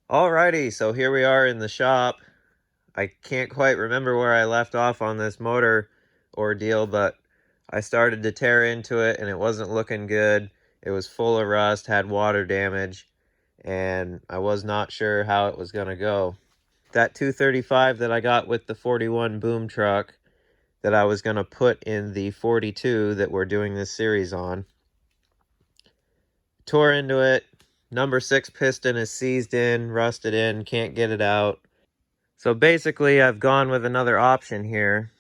Alrighty, so here we are in the shop. I can't quite remember where I left off on this motor ordeal, but I started to tear into it and it wasn't looking good. It was full of rust, had water damage, and I was not sure how it was going to go. That 235 that I got with the 41 boom truck that I was going to put in the 42 that we're doing this series on, tore into it. Number 6 piston is seized in, rusted in, can't get it out. So basically, I've gone with another option here.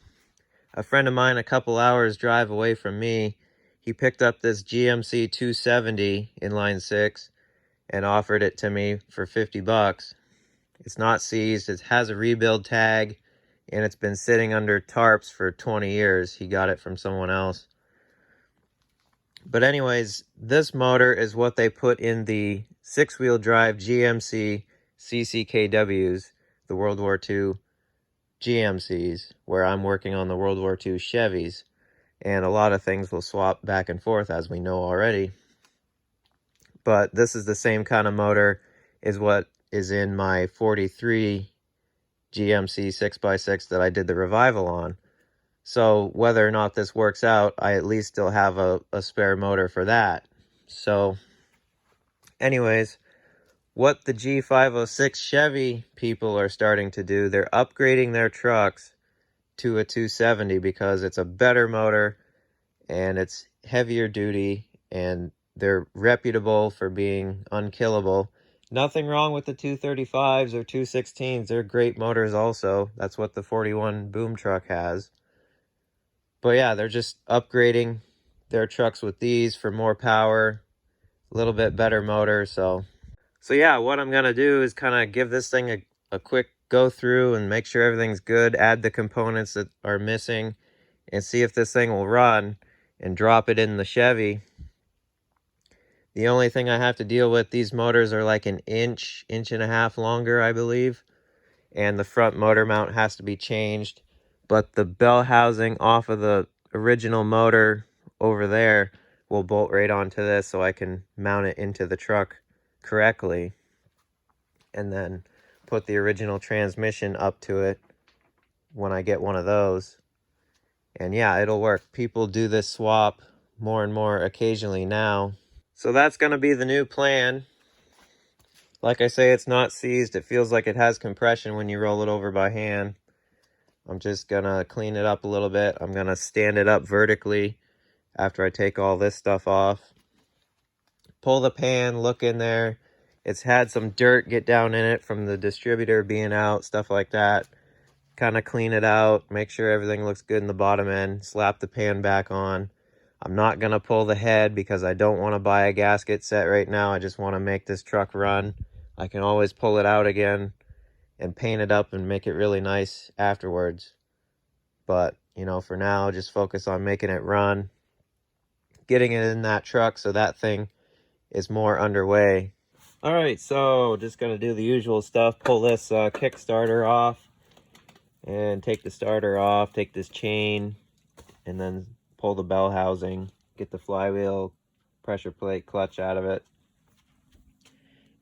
A friend of mine, a couple hours drive away from me, he picked up this GMC 270 inline 6 and offered it to me for 50 bucks. It's not seized, it has a rebuild tag, and it's been sitting under tarps for 20 years. He got it from someone else. But anyways, this motor is what they put in the 6-wheel drive GMC CCKWs, the World War II GMCs, where I'm working on the World War II Chevys. And a lot of things will swap back and forth, as we know already. But this is the same kind of motor as what is in my 43 GMC 6x6 that I did the revival on. So whether or not this works out, I at least still have a spare motor for that. So anyways, what the G506 Chevy people are starting to do, they're upgrading their trucks to a 270 because it's a better motor and it's heavier duty and they're reputable for being unkillable. Nothing wrong with the 235s or 216s. They're great motors also. That's what the 41 boom truck has. But yeah, they're just upgrading their trucks with these for more power, a little bit better motor. So yeah, what I'm going to do is kind of give this thing a quick go through and make sure everything's good, add the components that are missing, and see if this thing will run and drop it in the Chevy. The only thing I have to deal with, these motors are like an inch and a half longer, I believe. And the front motor mount has to be changed. But the bell housing off of the original motor over there will bolt right onto this so I can mount it into the truck correctly. And then put the original transmission up to it when I get one of those. And yeah, it'll work. People do this swap more and more occasionally now. So that's going to be the new plan. Like I say, it's not seized. It feels like it has compression when you roll it over by hand. I'm just going to clean it up a little bit. I'm going to stand it up vertically after I take all this stuff off. Pull the pan, look in there. It's had some dirt get down in it from the distributor being out, stuff like that. Kind of clean it out, make sure everything looks good in the bottom end, slap the pan back on. I'm not going to pull the head because I don't want to buy a gasket set right now. I just want to make this truck run. I can always pull it out again and paint it up and make it really nice afterwards. But, you know, for now, just focus on making it run, getting it in that truck so that thing is more underway. All right, so just going to do the usual stuff. Pull this Kickstarter off and take the starter off, take this chain, and then pull the bell housing, get the flywheel, pressure plate, clutch out of it,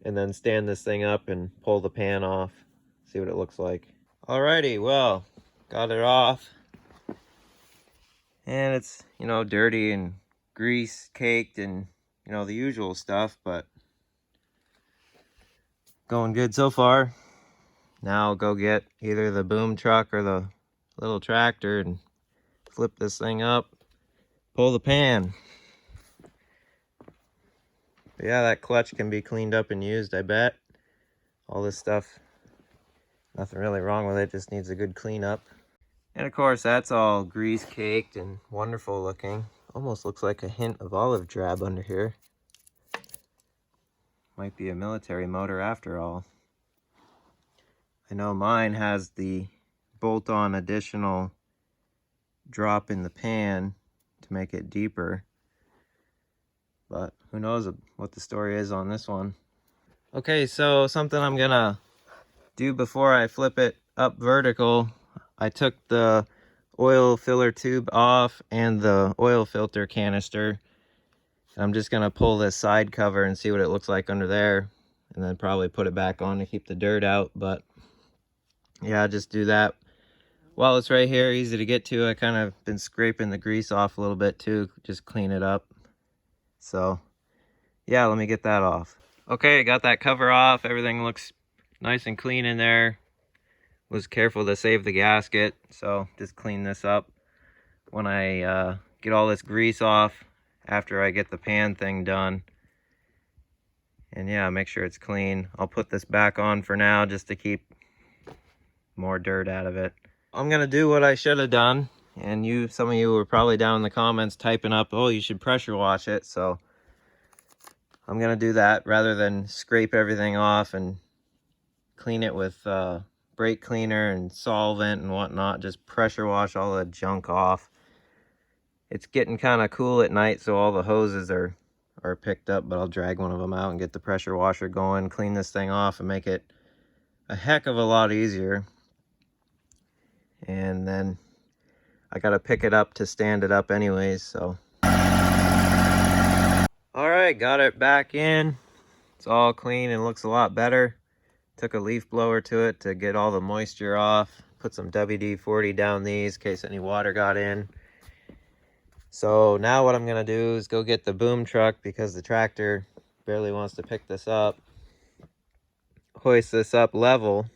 and then stand this thing up and pull the pan off, see what it looks like. Alrighty, well, got it off, and it's, you know, dirty and grease caked and, you know, the usual stuff, but going good so far. Now I'll go get either the boom truck or the little tractor and flip this thing up, pull the pan. But yeah, that clutch can be cleaned up and used, I bet. All this stuff, nothing really wrong with it, just needs a good cleanup. And of course, that's all grease caked and wonderful looking. Almost looks like a hint of olive drab under here. Might be a military motor after all. I know mine has the bolt-on additional drop in the pan to make it deeper. But who knows what the story is on this one. Okay, so something I'm gonna do before I flip it up vertical, I took the oil filler tube off and the oil filter canister. I'm just gonna pull this side cover and see what it looks like under there. and then probably put it back on to keep the dirt out. But yeah, just do that while it's right here, easy to get to. I kind of been scraping the grease off a little bit too, just clean it up. So yeah, let me get that off. Okay, got that cover off. Everything looks nice and clean in there. Was careful to save the gasket, so just clean this up when I get all this grease off after I get the pan thing done. And yeah, make sure it's clean. I'll put this back on for now just to keep more dirt out of it. I'm gonna do what I should have done, and some of you were probably down in the comments typing up, oh, you should pressure wash it. So I'm gonna do that rather than scrape everything off and clean it with brake cleaner and solvent and whatnot. Just pressure wash all the junk off. It's getting kind of cool at night, so all the hoses are picked up, but I'll drag one of them out and get the pressure washer going, clean this thing off, and make it a heck of a lot easier. And then I gotta pick it up to stand it up anyways, so. All right, got it back in. It's all clean and looks a lot better. Took a leaf blower to it to get all the moisture off. Put some WD-40 down these in case any water got in. So now what I'm gonna do is go get the boom truck, because the tractor barely wants to pick this up. Hoist this up level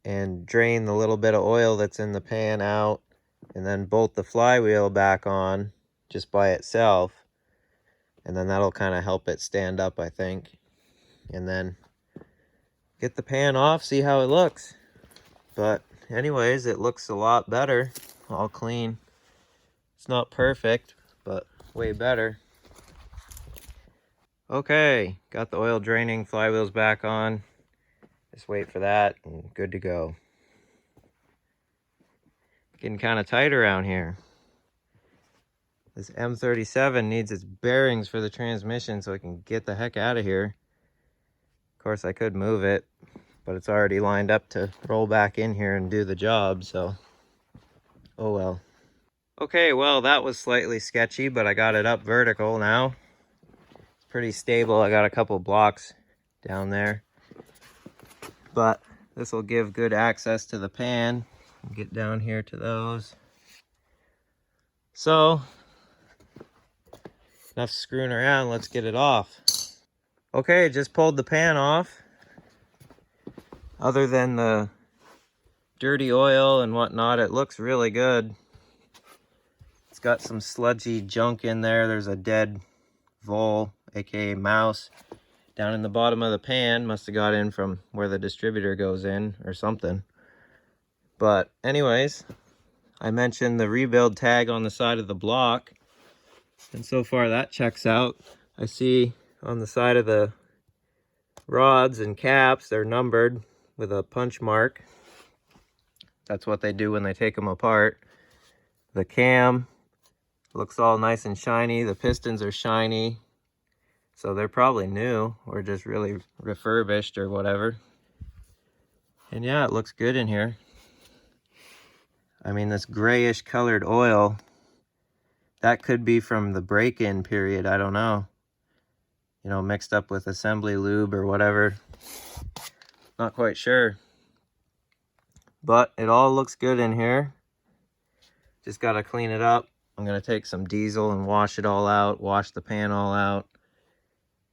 and drain the little bit of oil that's in the pan out, and then bolt the flywheel back on just by itself. And then that'll kind of help it stand up, I think. And then get the pan off, see how it looks. But anyways, it looks a lot better, all clean. It's not perfect, but way better. Okay, got the oil draining, flywheel's back on. Just wait for that and good to go. Getting kind of tight around here. This M37 needs its bearings for the transmission so it can get the heck out of here. Of course, I could move it, but it's already lined up to roll back in here and do the job, so oh well. Okay, well, that was slightly sketchy, but I got it up vertical now. It's pretty stable. I got a couple blocks down there, but this will give good access to the pan. Get down here to those. So enough screwing around, let's get it off. Okay, just pulled the pan off. Other than the dirty oil and whatnot, it looks really good. It's got some sludgy junk in there. There's a dead vole, aka mouse, down in the bottom of the pan. Must have got in from where the distributor goes in or something. But anyways, I mentioned the rebuild tag on the side of the block, and so far that checks out. I see on the side of the rods and caps, they're numbered with a punch mark. That's what they do when they take them apart. The cam looks all nice and shiny. The pistons are shiny. So they're probably new or just really refurbished or whatever. And yeah, it looks good in here. I mean, this grayish colored oil, that could be from the break-in period. I don't know. You know, mixed up with assembly lube or whatever. Not quite sure. But it all looks good in here. Just got to clean it up. I'm going to take some diesel and wash it all out, wash the pan all out,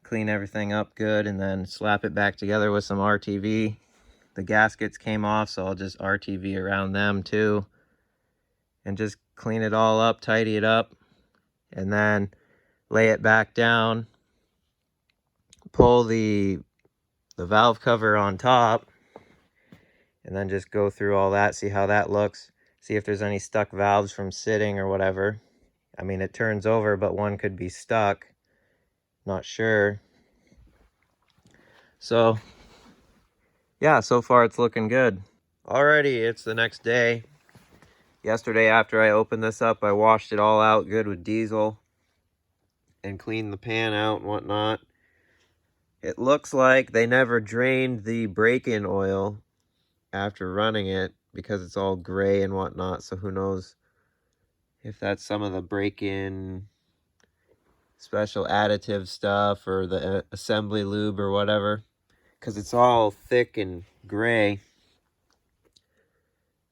clean everything up good, and then slap it back together with some RTV. The gaskets came off, so I'll just RTV around them too. And just clean it all up, tidy it up, and then lay it back down. Pull the valve cover on top, and then just go through all that, see how that looks. See if there's any stuck valves from sitting or whatever. I mean, it turns over, but one could be stuck. Not sure. So, yeah, so far it's looking good. Alrighty, it's the next day. Yesterday after I opened this up, I washed it all out good with diesel and cleaned the pan out and whatnot. It looks like they never drained the break-in oil after running it because it's all gray and whatnot, so who knows if that's some of the break-in special additive stuff or the assembly lube or whatever, because it's all thick and gray.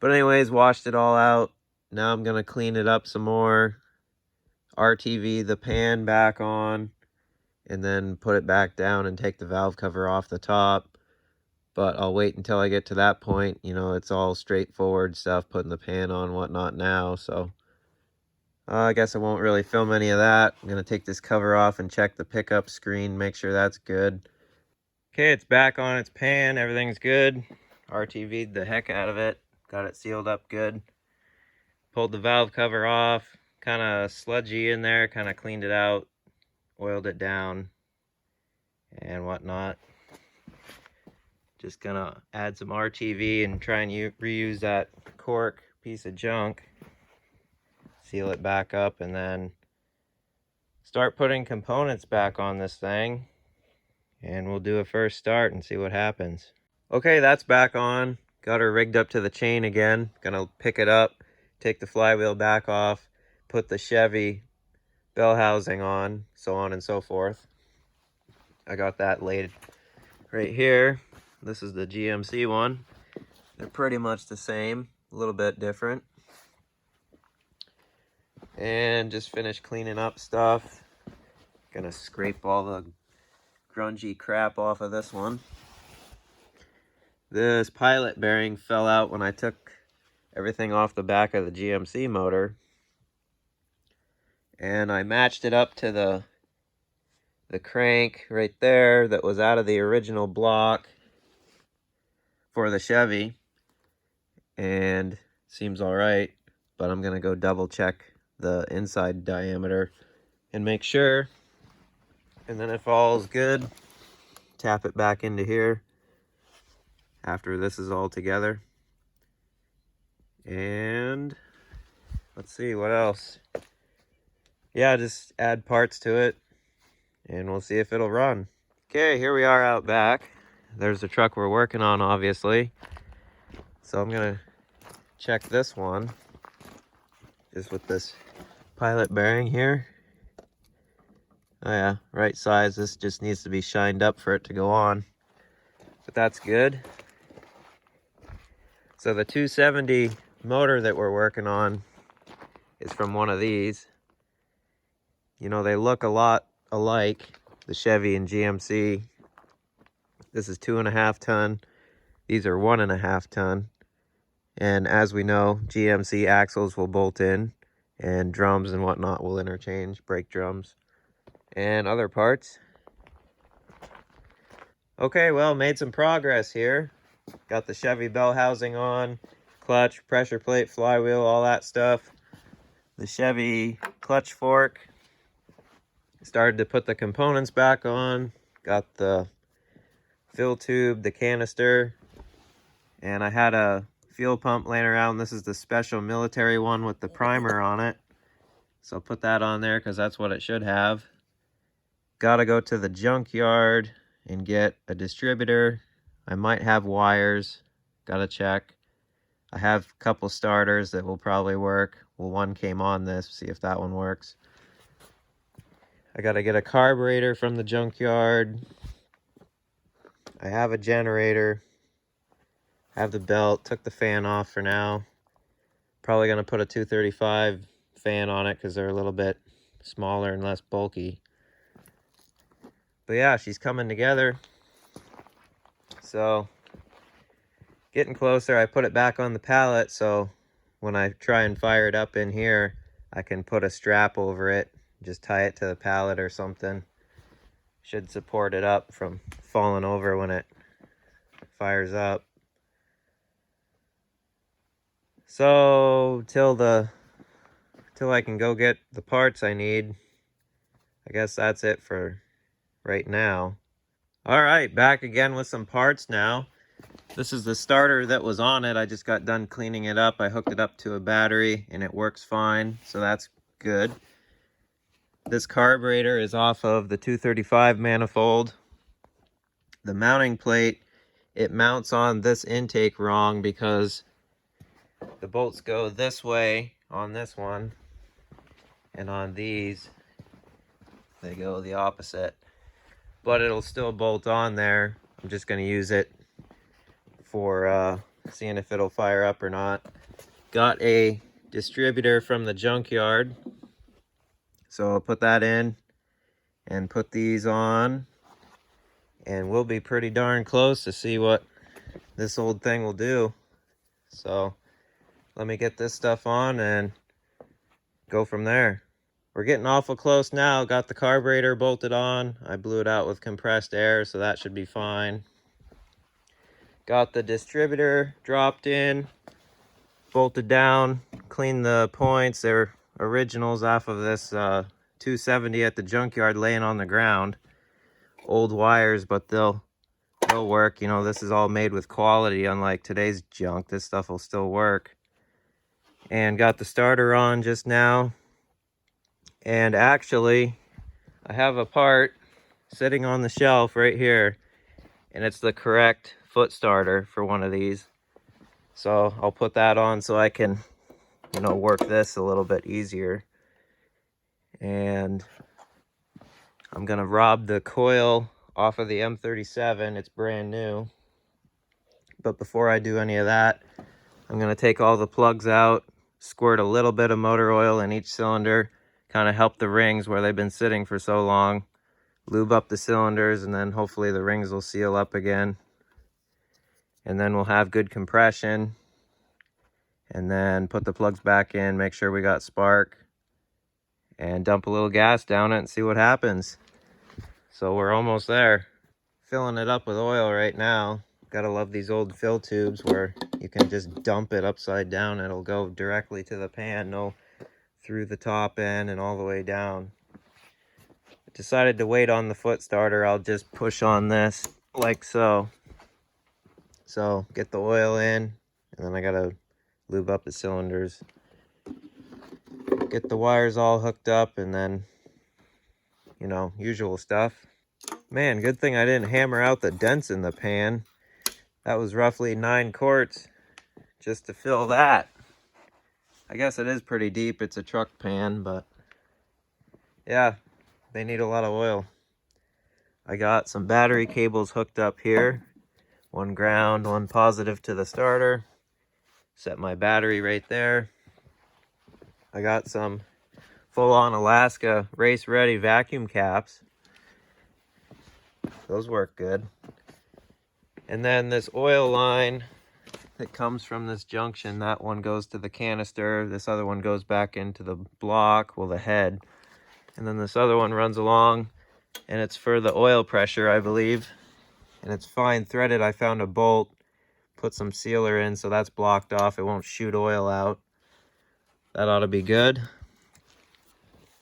But anyways, washed it all out. Now I'm gonna clean it up some more, RTV the pan back on, and then put it back down and take the valve cover off the top. But I'll wait until I get to that point. You know, it's all straightforward stuff, putting the pan on, whatnot now. So I guess I won't really film any of that. I'm going to take this cover off and check the pickup screen, make sure that's good. Okay, it's back on its pan. Everything's good. RTV'd the heck out of it. Got it sealed up good. Pulled the valve cover off. Kind of sludgy in there. Kind of cleaned it out. Oiled it down and whatnot. Just gonna add some RTV and try and reuse that cork piece of junk. Seal it back up and then start putting components back on this thing. And we'll do a first start and see what happens. Okay, that's back on. Got her rigged up to the chain again. Gonna pick it up, take the flywheel back off, put the Chevy bell housing on, so on and so forth. I got that laid right here. This is the GMC one. They're pretty much the same, a little bit different. And just finished cleaning up stuff. Gonna scrape all the grungy crap off of this one. This pilot bearing fell out when I took everything off the back of the GMC motor. And I matched it up to the crank right there that was out of the original block for the Chevy, and seems all right, but I'm gonna go double check the inside diameter and make sure, and then if all's good, tap it back into here after this is all together. And let's see what else. Yeah, just add parts to it and we'll see if it'll run. Okay, here we are out back. There's the truck we're working on, obviously. So I'm gonna check this one, just with this pilot bearing here. Oh yeah, right size. This just needs to be shined up for it to go on. But that's good. So the 270 motor that we're working on is from one of these. You know, they look a lot alike, the Chevy and GMC. This is 2.5 ton. These are 1.5 ton. And as we know, GMC axles will bolt in and drums and whatnot will interchange, brake drums and other parts. Okay, well, made some progress here. Got the Chevy bell housing on, clutch, pressure plate, flywheel, all that stuff. The Chevy clutch fork. Started to put the components back on. Got the fill tube, the canister, and I had a fuel pump laying around. This is the special military one with the primer on it. So I'll put that on there because that's what it should have. Gotta go to the junkyard and get a distributor. I might have wires. Gotta check. I have a couple starters that will probably work. Well, one came on this. See if that one works. I gotta get a carburetor from the junkyard. I have a generator. I have the belt. Took the fan off for now. Probably gonna put a 235 fan on it because they're a little bit smaller and less bulky. But yeah, she's coming together. So getting closer. I put it back on the pallet, so when I try and fire it up in here, I can put a strap over it, just tie it to the pallet or something. Should support it up from falling over when it fires up. So till I can go get the parts I need, I guess that's it for right now. All right, back again with some parts now. This is the starter that was on it. I just got done cleaning it up. I hooked it up to a battery and it works fine, so that's good. This carburetor is off of the 235 manifold. The mounting plate, it mounts on this intake wrong because the bolts go this way on this one, and on these they go the opposite. But it'll still bolt on there. I'm just going to use it for seeing if it'll fire up or not. Got a distributor from the junkyard, so I'll put that in and put these on, and we'll be pretty darn close to see what this old thing will do. So let me get this stuff on and go from there. We're getting awful close now. Got the carburetor bolted on. I blew it out with compressed air, so that should be fine. Got the distributor dropped in, bolted down, cleaned the points. They're originals off of this 270 at the junkyard laying on the ground. Old wires, but they'll work. You know, this is all made with quality, unlike today's junk. This stuff will still work. And got the starter on just now. And actually, I have a part sitting on the shelf right here, and it's the correct foot starter for one of these. So I'll put that on so I can, you know, work this a little bit easier. And I'm gonna rob the coil off of the M37. It's brand new. But before I do any of that, I'm gonna take all the plugs out, squirt a little bit of motor oil in each cylinder, kind of help the rings where they've been sitting for so long, lube up the cylinders, and then hopefully the rings will seal up again. And then we'll have good compression, and then put the plugs back in, make sure we got spark, and dump a little gas down it and see what happens. So we're almost there. Filling it up with oil right now. Gotta love these old fill tubes where you can just dump it upside down. It'll go directly to the pan, no through the top end and all the way down. I decided to wait on the foot starter. I'll just push on this like so. So get the oil in, and then I gotta lube up the cylinders. Get the wires all hooked up, and then, you know, usual stuff. Man, good thing I didn't hammer out the dents in the pan. That was roughly 9 quarts just to fill that. I guess it is pretty deep. It's a truck pan, but yeah, they need a lot of oil. I got some battery cables hooked up here. One ground, one positive to the starter. Set my battery right there. I got some full-on Alaska race-ready vacuum caps. Those work good. And then this oil line that comes from this junction, that one goes to the canister. This other one goes back into the block, well, the head. And then this other one runs along, and it's for the oil pressure, I believe. And it's fine threaded. I found a bolt, put some sealer in, so that's blocked off. It won't shoot oil out. That ought to be good.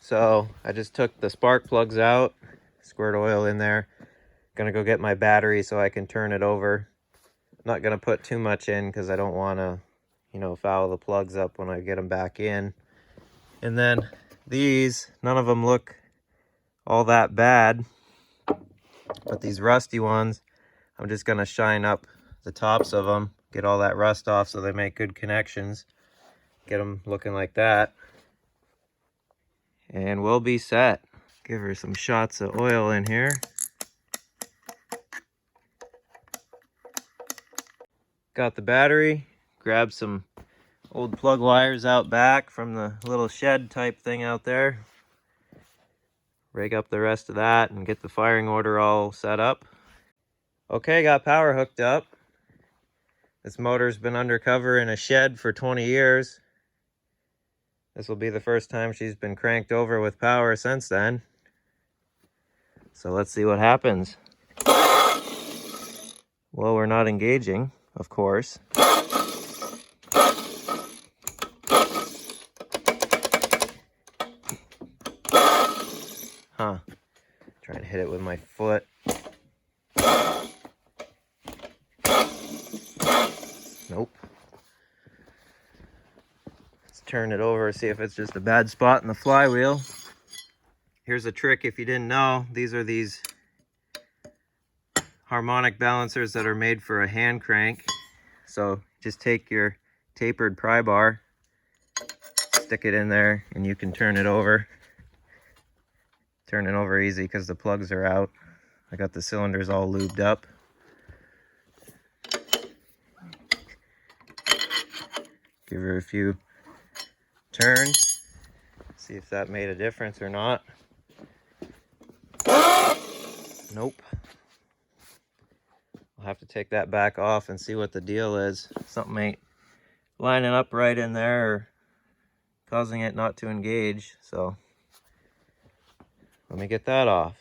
So I just took the spark plugs out, squirt oil in there. Gonna go get my battery so I can turn it over. Not gonna put too much in because I don't want to, you know, foul the plugs up when I get them back in. And then these, none of them look all that bad, but these rusty ones, I'm just gonna shine up the tops of them, get all that rust off so they make good connections, get them looking like that, and we'll be set. Give her some shots of oil in here. Got the battery, grabbed some old plug wires out back from the little shed type thing out there. Rig up the rest of that and get the firing order all set up. Okay, got power hooked up. This motor's been undercover in a shed for 20 years. This will be the first time she's been cranked over with power since then. So let's see what happens. Well, we're not engaging, of course. Huh. Trying to hit it with my foot. Nope. Let's turn it over, see if it's just a bad spot in the flywheel. Here's a trick if you didn't know. These are these harmonic balancers that are made for a hand crank. So just take your tapered pry bar, stick it in there, and you can turn it over. turning over easy because the plugs are out. I got the cylinders all lubed up. Give her a few turns, see if that made a difference or not. Nope. I'll have to take that back off and see what the deal is. Something ain't lining up right in there or causing it not to engage. So let me get that off.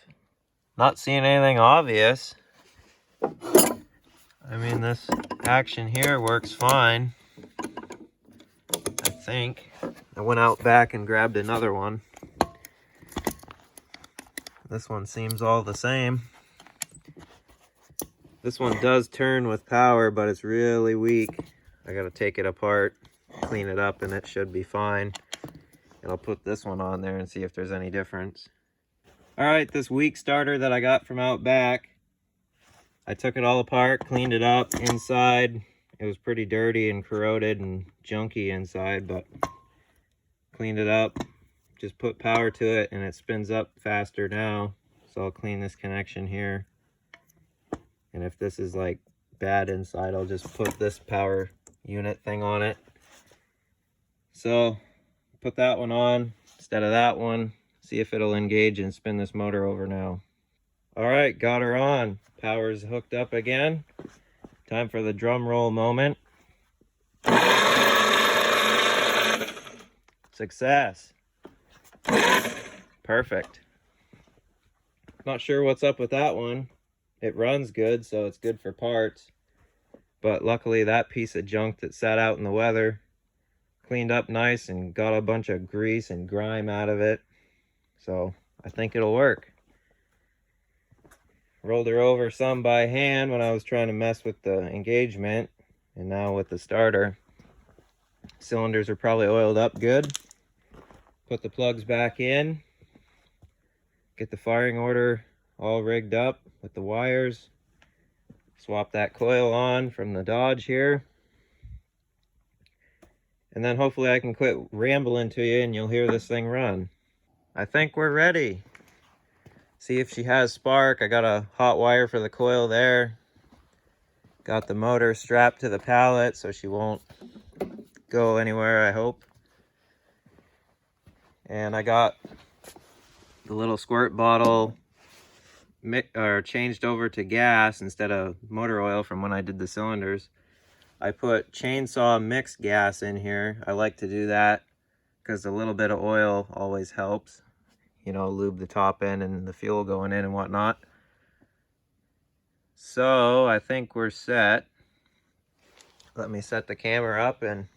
Not seeing anything obvious. I mean, this action here works fine, I think. I went out back and grabbed another one. This one seems all the same. This one does turn with power, but it's really weak. I gotta take it apart, clean it up, and it should be fine. And I'll put this one on there and see if there's any difference. All right, this weak starter that I got from out back, I took it all apart, cleaned it up inside. It was pretty dirty and corroded and junky inside, but cleaned it up. Just put power to it and it spins up faster now. So I'll clean this connection here. And if this is like bad inside, I'll just put this power unit thing on it. So put that one on instead of that one. See if it'll engage and spin this motor over now. All right, got her on. Power's hooked up again. Time for the drum roll moment. Success. Perfect. Not sure what's up with that one. It runs good, so it's good for parts. But luckily that piece of junk that sat out in the weather cleaned up nice and got a bunch of grease and grime out of it. So I think it'll work. Rolled her over some by hand when I was trying to mess with the engagement, and now with the starter. Cylinders are probably oiled up good. Put the plugs back in. Get the firing order all rigged up with the wires. Swap that coil on from the Dodge here. And then hopefully I can quit rambling to you and you'll hear this thing run. I think we're ready. See if she has spark. I got a hot wire for the coil there. Got the motor strapped to the pallet so she won't go anywhere, I hope. And I got the little squirt bottle changed over to gas instead of motor oil from when I did the cylinders. I put chainsaw mixed gas in here. I like to do that because a little bit of oil always helps. You know, lube the top end and the fuel going in and whatnot. So I think we're set. Let me set the camera up and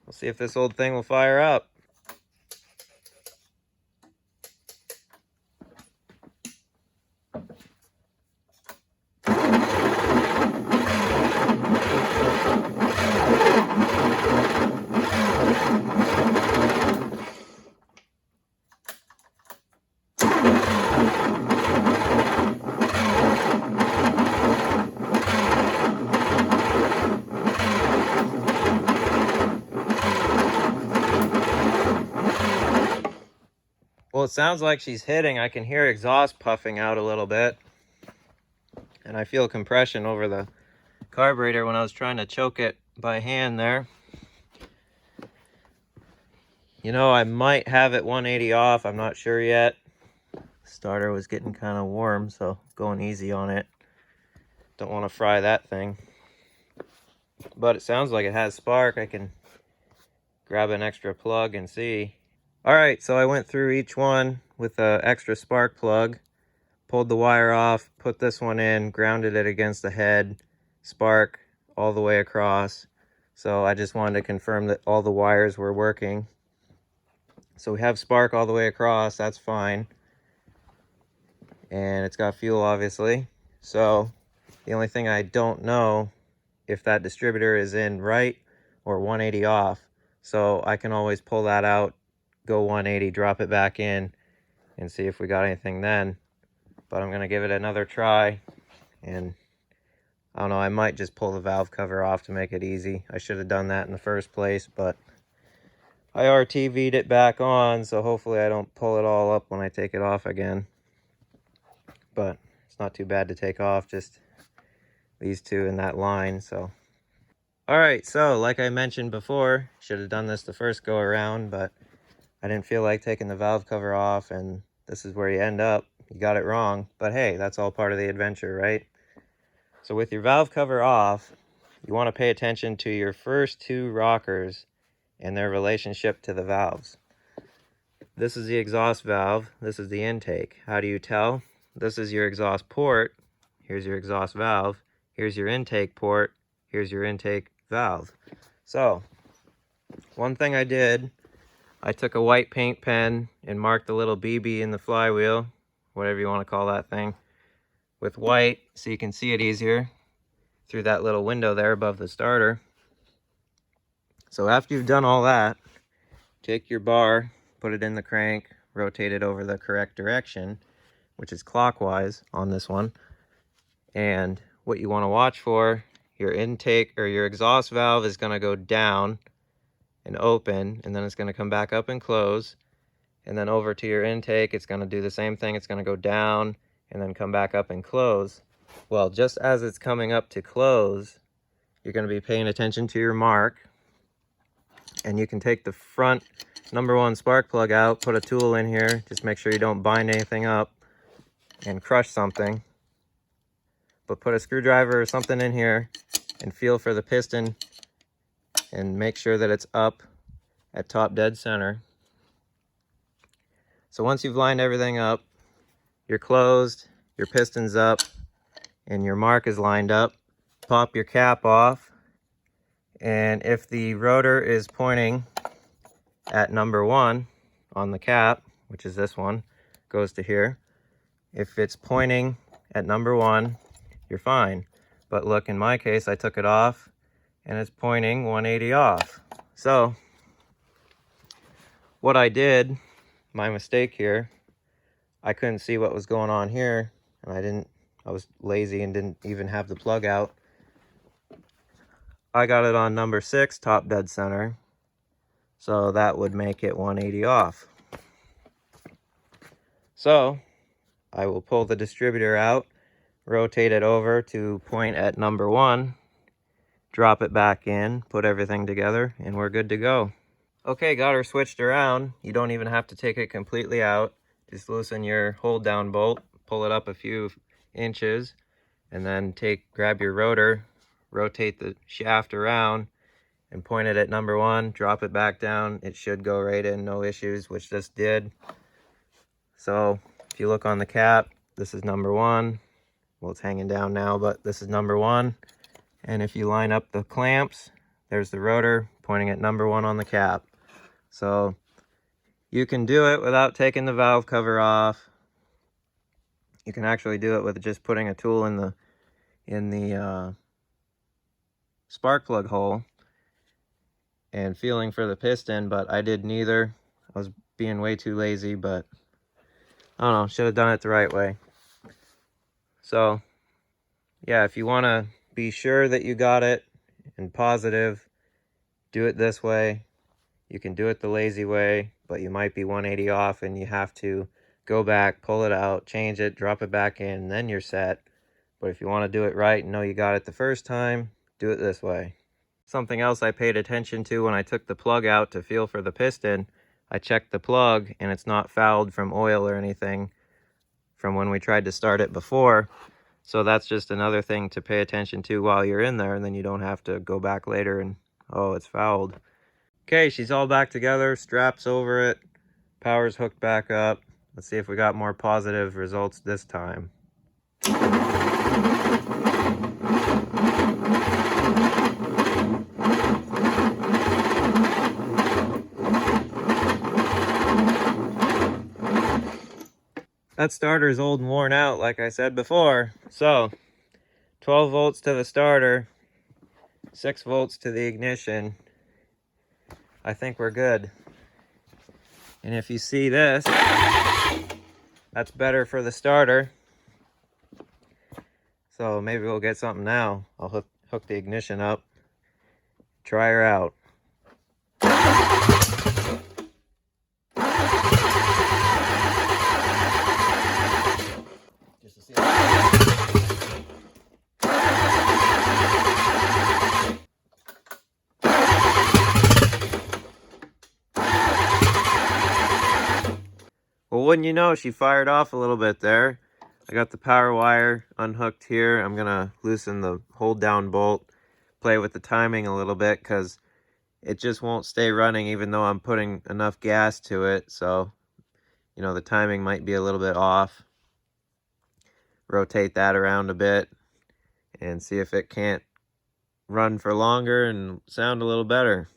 we'll see if this old thing will fire up. Well, it sounds like she's hitting. I can hear exhaust puffing out a little bit. And I feel compression over the carburetor when I was trying to choke it by hand there. You know, I might have it 180 off. I'm not sure yet. Starter was getting kind of warm, so going easy on it. Don't want to fry that thing. But it sounds like it has spark. I can grab an extra plug and see. All right, so I went through each one with an extra spark plug, pulled the wire off, put this one in, grounded it against the head, spark all the way across. So I just wanted to confirm that all the wires were working. So we have spark all the way across, that's fine. And it's got fuel, obviously. So the only thing I don't know if that distributor is in right or 180 off. So I can always pull that out, go 180, drop it back in, and see if we got anything then. But I'm gonna give it another try, and I don't know, I might just pull the valve cover off to make it easy. I should have done that in the first place, but I RTV'd it back on, so hopefully I don't pull it all up when I take it off again. But it's not too bad to take off, just these two in that line, so. Alright, so like I mentioned before, should have done this the first go around, but I didn't feel like taking the valve cover off, and this is where you end up. You got it wrong, but hey, that's all part of the adventure, right? So with your valve cover off, you want to pay attention to your first two rockers and their relationship to the valves. This is the exhaust valve, this is the intake. How do you tell? This is your exhaust port, here's your exhaust valve, here's your intake port, here's your intake valve. So, one thing I did, I took a white paint pen and marked the little BB in the flywheel, whatever you want to call that thing, with white so you can see it easier through that little window there above the starter. So after you've done all that, take your bar, put it in the crank, rotate it over the correct direction, which is clockwise on this one. And what you want to watch for, your intake or your exhaust valve is going to go down and open, and then it's going to come back up and close. And then over to your intake, it's going to do the same thing. It's going to go down and then come back up and close. Well, just as it's coming up to close, you're going to be paying attention to your mark. And you can take the front #1 spark plug out, put a tool in here, just make sure you don't bind anything up and crush something. But put a screwdriver or something in here and feel for the piston and make sure that it's up at top dead center. So once you've lined everything up, you're closed, your piston's up, and your mark is lined up, pop your cap off. And if the rotor is pointing at #1 on the cap, which is this one, goes to here. If it's pointing at #1, you're fine. But look, in my case, I took it off and it's pointing 180 off. So what I did, my mistake here, I couldn't see what was going on here, and I was lazy and didn't even have the plug out. I got it on #6, top dead center, so that would make it 180 off. So I will pull the distributor out, rotate it over to point at #1, drop it back in, put everything together, and we're good to go. Okay, got her switched around. You don't even have to take it completely out. Just loosen your hold down bolt, pull it up a few inches, and then grab your rotor, rotate the shaft around, and point it at #1, drop it back down. It should go right in, no issues, which this did. So if you look on the cap, this is #1. Well, it's hanging down now, but this is #1. And if you line up the clamps, there's the rotor pointing at #1 on the cap. So you can do it without taking the valve cover off. You can actually do it with just putting a tool in the spark plug hole and feeling for the piston, but I did neither. I was being way too lazy, but I don't know, should have done it the right way. So yeah, if you want to be sure that you got it and positive, do it this way. You can do it the lazy way, but you might be 180 off and you have to go back, pull it out, change it, drop it back in, and then you're set. But if you want to do it right and know you got it the first time, do it this way. Something else I paid attention to when I took the plug out to feel for the piston, I checked the plug and it's not fouled from oil or anything from when we tried to start it before. So that's just another thing to pay attention to while you're in there, and then you don't have to go back later and, oh, it's fouled. Okay, she's all back together, straps over it, power's hooked back up. Let's see if we got more positive results this time. That starter is old and worn out, like I said before. So 12 volts to the starter, 6 volts to the ignition. I think we're good. And if you see this, that's better for the starter. So maybe we'll get something now. I'll hook the ignition up, try her out. Well, wouldn't you know, she fired off a little bit there. I got the power wire unhooked here. I'm gonna loosen the hold down bolt, play with the timing a little bit, because it just won't stay running even though I'm putting enough gas to it. So, you know, the timing might be a little bit off. Rotate that around a bit and see if it can't run for longer and sound a little better.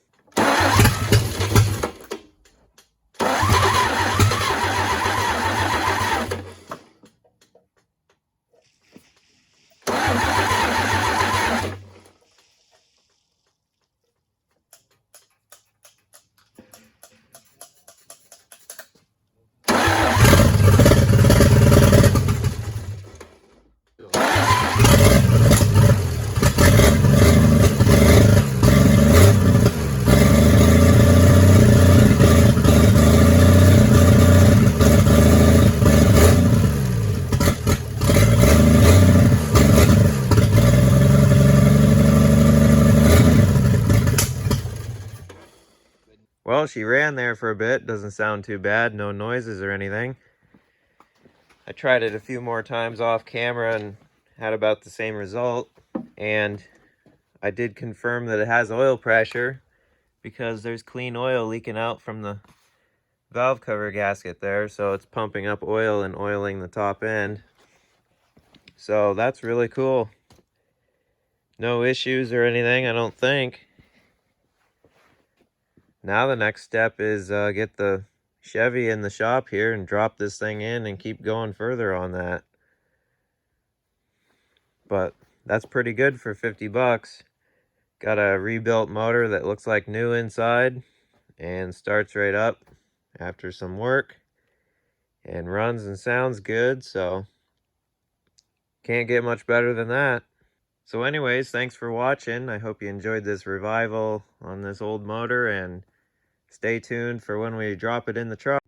Well, she ran there for a bit. Doesn't sound too bad. No noises or anything. I tried it a few more times off camera and had about the same result. And I did confirm that it has oil pressure because there's clean oil leaking out from the valve cover gasket there. So it's pumping up oil and oiling the top end. So that's really cool. No issues or anything, I don't think. Now the next step is get the Chevy in the shop here and drop this thing in and keep going further on that. But that's pretty good for 50 bucks. Got a rebuilt motor that looks like new inside and starts right up after some work and runs and sounds good, so can't get much better than that. So anyways, thanks for watching. I hope you enjoyed this revival on this old motor, and stay tuned for when we drop it in the truck.